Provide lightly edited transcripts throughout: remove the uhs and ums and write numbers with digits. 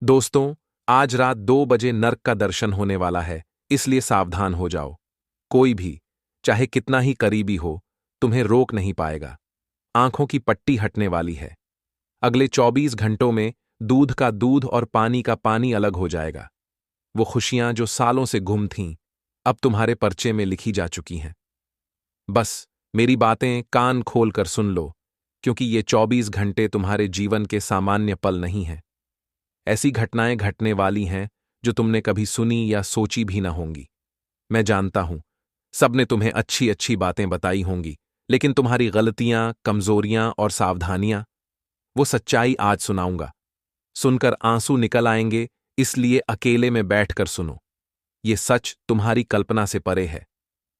दोस्तों, आज रात 2 बजे नर्क का दर्शन होने वाला है, इसलिए सावधान हो जाओ। कोई भी, चाहे कितना ही करीबी हो, तुम्हें रोक नहीं पाएगा। आंखों की पट्टी हटने वाली है। अगले 24 घंटों में दूध का दूध और पानी का पानी अलग हो जाएगा। वो खुशियां जो सालों से गुम थीं, अब तुम्हारे पर्चे में लिखी जा चुकी हैं। बस मेरी बातें कान खोल कर सुन लो, क्योंकि ये 24 घंटे तुम्हारे जीवन के सामान्य पल नहीं हैं। ऐसी घटनाएं घटने वाली हैं जो तुमने कभी सुनी या सोची भी न होंगी। मैं जानता हूं, सबने तुम्हें अच्छी अच्छी बातें बताई होंगी, लेकिन तुम्हारी गलतियां, कमजोरियां और सावधानियां, वो सच्चाई आज सुनाऊंगा। सुनकर आंसू निकल आएंगे, इसलिए अकेले में बैठकर सुनो। ये सच तुम्हारी कल्पना से परे है।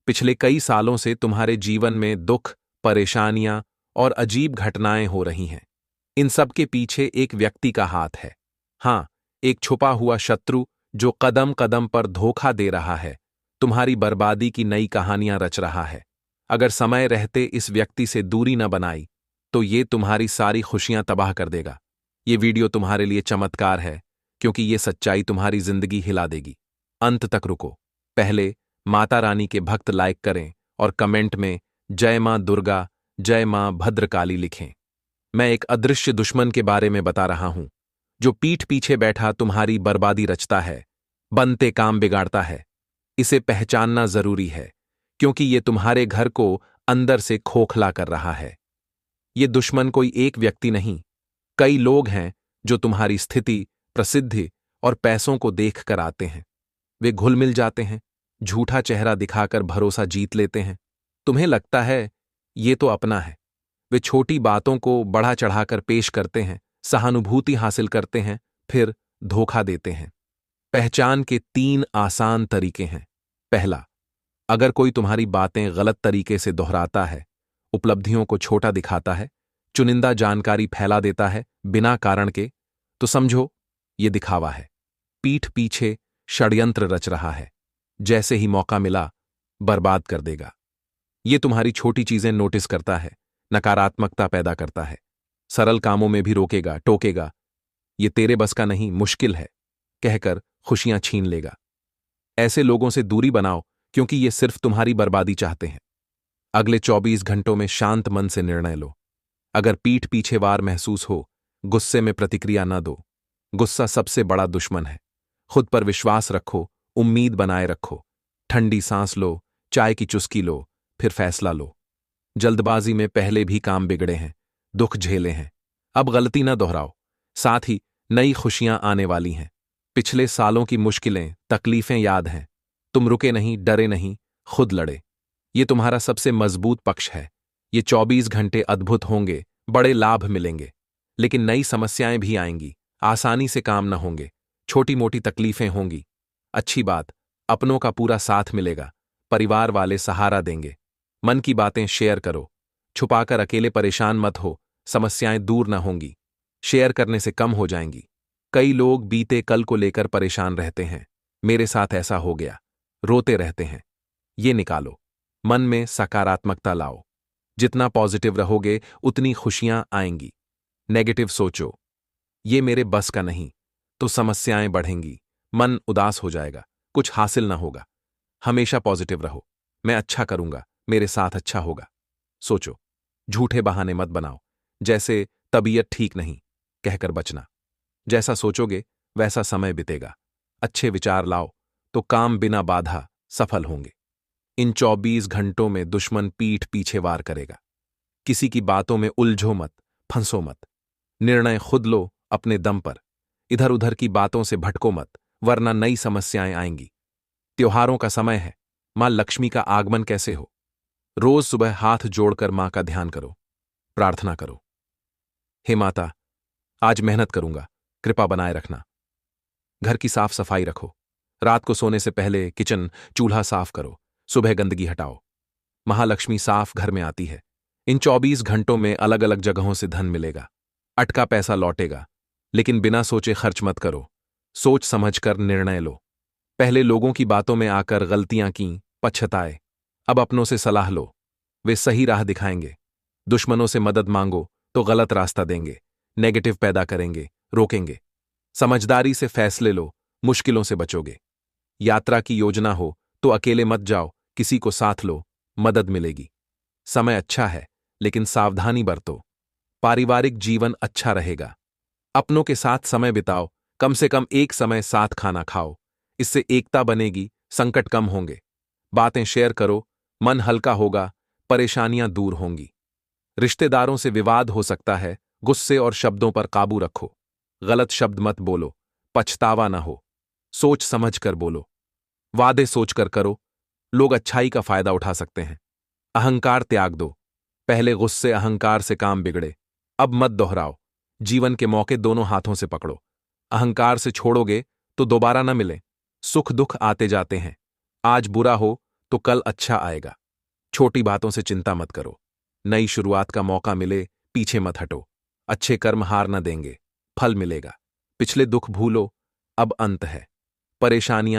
पिछले कई सालों से तुम्हारे जीवन में दुख, परेशानियां और अजीब घटनाएं हो रही हैं। इन सब के पीछे एक व्यक्ति का हाथ है। हाँ, एक छुपा हुआ शत्रु जो कदम कदम पर धोखा दे रहा है, तुम्हारी बर्बादी की नई कहानियां रच रहा है। अगर समय रहते इस व्यक्ति से दूरी न बनाई, तो ये तुम्हारी सारी खुशियां तबाह कर देगा। ये वीडियो तुम्हारे लिए चमत्कार है, क्योंकि ये सच्चाई तुम्हारी जिंदगी हिला देगी। अंत तक रुको। पहले माता रानी के भक्त लाइक करें और कमेंट में जय मां दुर्गा, जय मां भद्रकाली लिखें। मैं एक अदृश्य दुश्मन के बारे में बता रहा हूं, जो पीठ पीछे बैठा तुम्हारी बर्बादी रचता है, बनते काम बिगाड़ता है। इसे पहचानना जरूरी है, क्योंकि ये तुम्हारे घर को अंदर से खोखला कर रहा है। ये दुश्मन कोई एक व्यक्ति नहीं, कई लोग हैं जो तुम्हारी स्थिति, प्रसिद्धि और पैसों को देख कर आते हैं। वे घुल मिल जाते हैं, झूठा चेहरा दिखाकर भरोसा जीत लेते हैं। तुम्हें लगता है ये तो अपना है। वे छोटी बातों को बढ़ा चढ़ाकर पेश करते हैं, सहानुभूति हासिल करते हैं, फिर धोखा देते हैं। पहचान के 3 आसान तरीके हैं। पहला, अगर कोई तुम्हारी बातें गलत तरीके से दोहराता है, उपलब्धियों को छोटा दिखाता है, चुनिंदा जानकारी फैला देता है बिना कारण के, तो समझो ये दिखावा है। पीठ पीछे षड्यंत्र रच रहा है। जैसे ही मौका मिला, बर्बाद कर देगा। ये तुम्हारी छोटी चीजें नोटिस करता है, नकारात्मकता पैदा करता है, सरल कामों में भी रोकेगा, टोकेगा। ये तेरे बस का नहीं, मुश्किल है कहकर खुशियां छीन लेगा। ऐसे लोगों से दूरी बनाओ, क्योंकि ये सिर्फ तुम्हारी बर्बादी चाहते हैं। अगले 24 घंटों में शांत मन से निर्णय लो। अगर पीठ पीछे वार महसूस हो, गुस्से में प्रतिक्रिया न दो। गुस्सा सबसे बड़ा दुश्मन है। खुद पर विश्वास रखो, उम्मीद बनाए रखो। ठंडी सांस लो, चाय की चुस्की लो, फिर फैसला लो। जल्दबाजी में पहले भी काम बिगड़े हैं, दुख झेले हैं। अब गलती न दोहराओ। साथ ही नई खुशियां आने वाली हैं। पिछले सालों की मुश्किलें, तकलीफें याद हैं। तुम रुके नहीं, डरे नहीं, खुद लड़े। ये तुम्हारा सबसे मजबूत पक्ष है। ये 24 घंटे अद्भुत होंगे, बड़े लाभ मिलेंगे। लेकिन नई समस्याएं भी आएंगी, आसानी से काम न होंगे, छोटी मोटी तकलीफें होंगी। अच्छी बात, अपनों का पूरा साथ मिलेगा, परिवार वाले सहारा देंगे। मन की बातें शेयर करो, छुपाकर अकेले परेशान मत हो, समस्याएं दूर न होंगी, शेयर करने से कम हो जाएंगी। कई लोग बीते कल को लेकर परेशान रहते हैं, मेरे साथ ऐसा हो गया, रोते रहते हैं। ये निकालो, मन में सकारात्मकता लाओ। जितना पॉजिटिव रहोगे, उतनी खुशियां आएंगी। नेगेटिव सोचो, ये मेरे बस का नहीं, तो समस्याएं बढ़ेंगी, मन उदास हो जाएगा, कुछ हासिल ना होगा। हमेशा पॉजिटिव रहो, मैं अच्छा करूंगा, मेरे साथ अच्छा होगा। सोचो, झूठे बहाने मत बनाओ, जैसे तबीयत ठीक नहीं कहकर बचना। जैसा सोचोगे वैसा समय बीतेगा। अच्छे विचार लाओ तो काम बिना बाधा सफल होंगे। इन 24 घंटों में दुश्मन पीठ पीछे वार करेगा। किसी की बातों में उलझो मत, फंसो मत। निर्णय खुद लो अपने दम पर। इधर उधर की बातों से भटको मत, वरना नई समस्याएं आएंगी। त्योहारों का समय है, मां लक्ष्मी का आगमन कैसे हो। रोज सुबह हाथ जोड़कर मां का ध्यान करो, प्रार्थना करो। हे माता, आज मेहनत करूंगा, कृपा बनाए रखना। घर की साफ सफाई रखो। रात को सोने से पहले किचन, चूल्हा साफ करो, सुबह गंदगी हटाओ। महालक्ष्मी साफ घर में आती है। इन 24 घंटों में अलग अलग जगहों से धन मिलेगा, अटका पैसा लौटेगा। लेकिन बिना सोचे खर्च मत करो, सोच समझकर निर्णय लो। पहले लोगों की बातों में आकर गलतियां की, पछताए। अब अपनों से सलाह लो, वे सही राह दिखाएंगे। दुश्मनों से मदद मांगो तो गलत रास्ता देंगे, नेगेटिव पैदा करेंगे, रोकेंगे। समझदारी से फैसले लो, मुश्किलों से बचोगे। यात्रा की योजना हो तो अकेले मत जाओ, किसी को साथ लो, मदद मिलेगी। समय अच्छा है, लेकिन सावधानी बरतो। पारिवारिक जीवन अच्छा रहेगा। अपनों के साथ समय बिताओ, कम से कम एक समय साथ खाना खाओ। इससे एकता बनेगी, संकट कम होंगे। बातें शेयर करो, मन हल्का होगा, परेशानियां दूर होंगी। रिश्तेदारों से विवाद हो सकता है, गुस्से और शब्दों पर काबू रखो। गलत शब्द मत बोलो, पछतावा ना हो। सोच समझ कर बोलो। वादे सोचकर करो, लोग अच्छाई का फायदा उठा सकते हैं। अहंकार त्याग दो। पहले गुस्से अहंकार से काम बिगड़े, अब मत दोहराओ। जीवन के मौके दोनों हाथों से पकड़ो। अहंकार से छोड़ोगे तो दोबारा न मिले। सुख दुख आते जाते हैं। आज बुरा हो तो कल अच्छा आएगा। छोटी बातों से चिंता मत करो। नई शुरुआत का मौका मिले, पीछे मत हटो। अच्छे कर्म हार न देंगे, फल मिलेगा। पिछले दुख भूलो, अब अंत है। परेशानियां